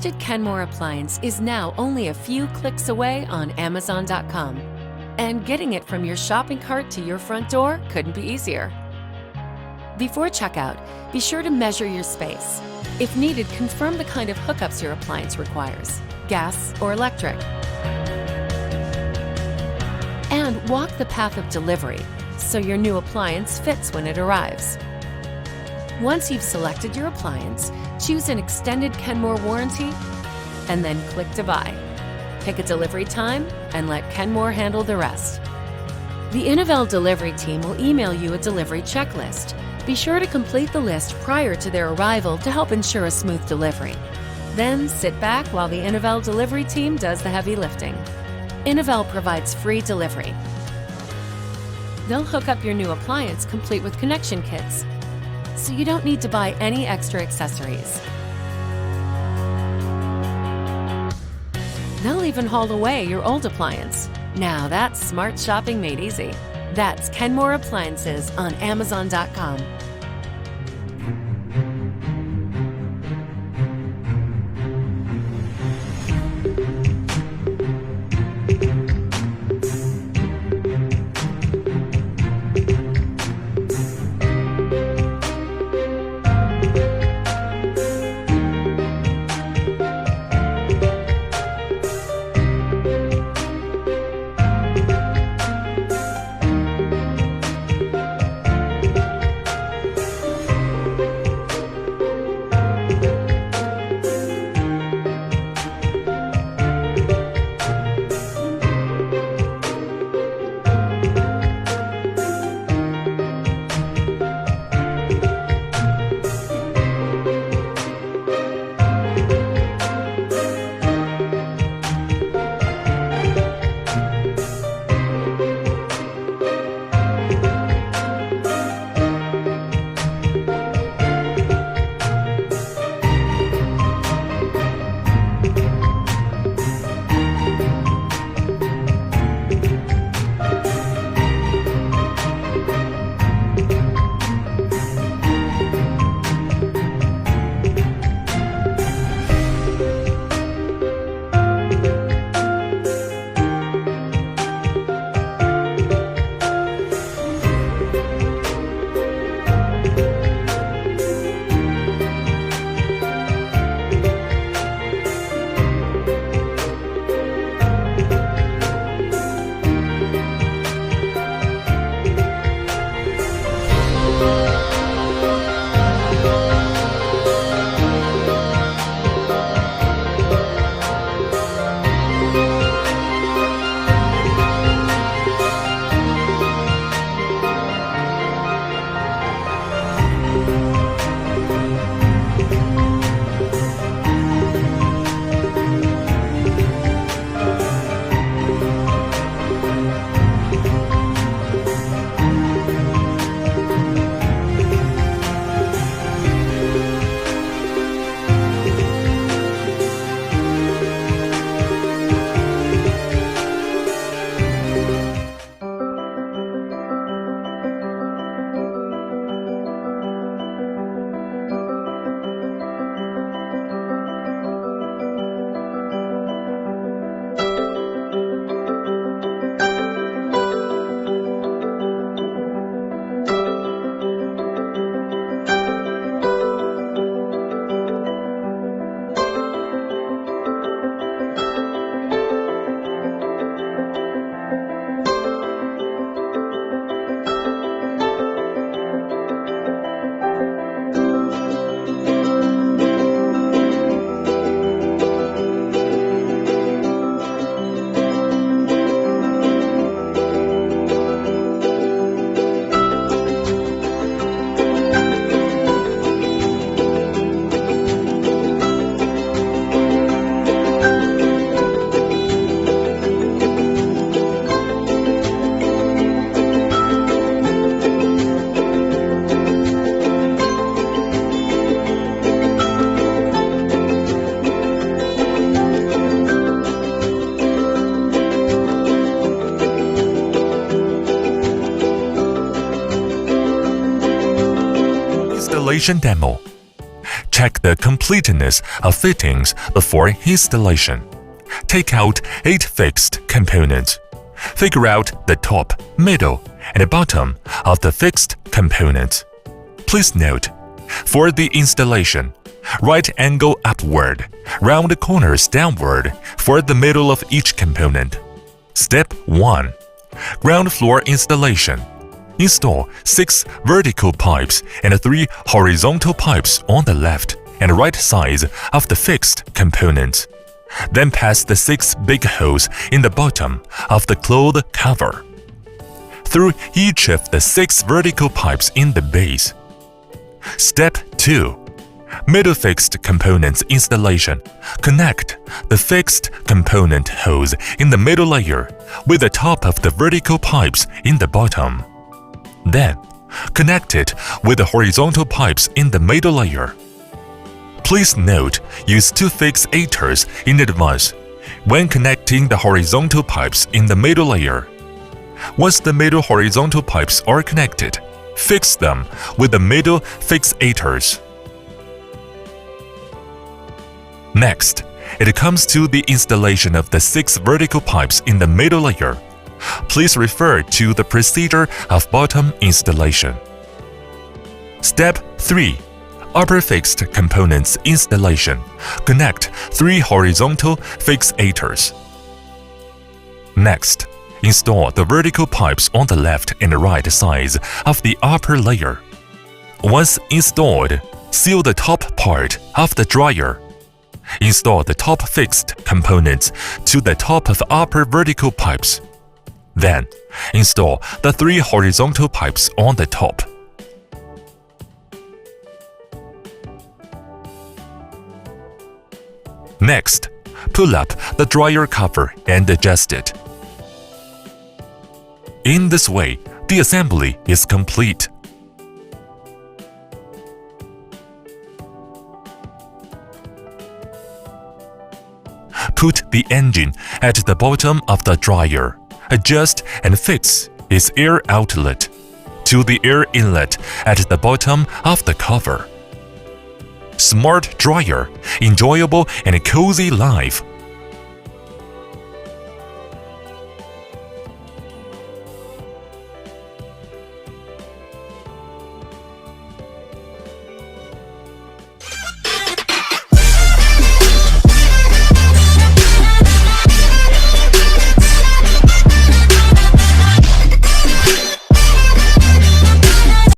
trusted Kenmore appliance is now only a few clicks away on Amazon.com. And getting it from your shopping cart to your front door couldn't be easier. Before checkout, be sure to measure your space. If needed, confirm the kind of hookups your appliance requires, gas or electric. And walk the path of delivery so your new appliance fits when it arrives. Once you've selected your appliance, choose an extended Kenmore warranty and then click to buy. Pick a delivery time and let Kenmore handle the rest. The Innovel delivery team will email you a delivery checklist. Be sure to complete the list prior to their arrival to help ensure a smooth delivery. Then sit back while the Innovel delivery team does the heavy lifting. Innovel provides free delivery. They'll hook up your new appliance complete with connection kits, so you don't need to buy any extra accessories. They'll even haul away your old appliance. Now that's smart shopping made easy. That's Kenmore Appliances on Amazon.com. Installation demo. Check the completeness of fittings before installation. Take out 8 fixed components. Figure out the top, middle, and bottom of the fixed components. Please note, for the installation, right angle upward, round corners downward for the middle of each component. Step 1. Ground floor installation. Install 6 vertical pipes and 3 horizontal pipes on the left and right sides of the fixed components. Then pass the 6 big holes in the bottom of the cloth cover through each of the 6 vertical pipes in the base. Step 2. Middle fixed components installation. Connect the fixed component hose in the middle layer with the top of the vertical pipes in the bottom. Then, connect it with the horizontal pipes in the middle layer. Please note, use 2 fixators in advance when connecting the horizontal pipes in the middle layer. Once the middle horizontal pipes are connected, fix them with the middle fixators. Next, it comes to the installation of the 6 vertical pipes in the middle layer. Please refer to the procedure of bottom installation. Step 3. Upper fixed components installation. Connect 3 horizontal fixators. Next, install the vertical pipes on the left and right sides of the upper layer. Once installed, seal the top part of the dryer. Install the top fixed components to the top of upper vertical pipes. Then, install the 3 horizontal pipes on the top. Next, pull up the dryer cover and adjust it. In this way, the assembly is complete. Put the engine at the bottom of the dryer. Adjust and fix its air outlet to the air inlet at the bottom of the cover. Smart dryer, enjoyable and cozy life.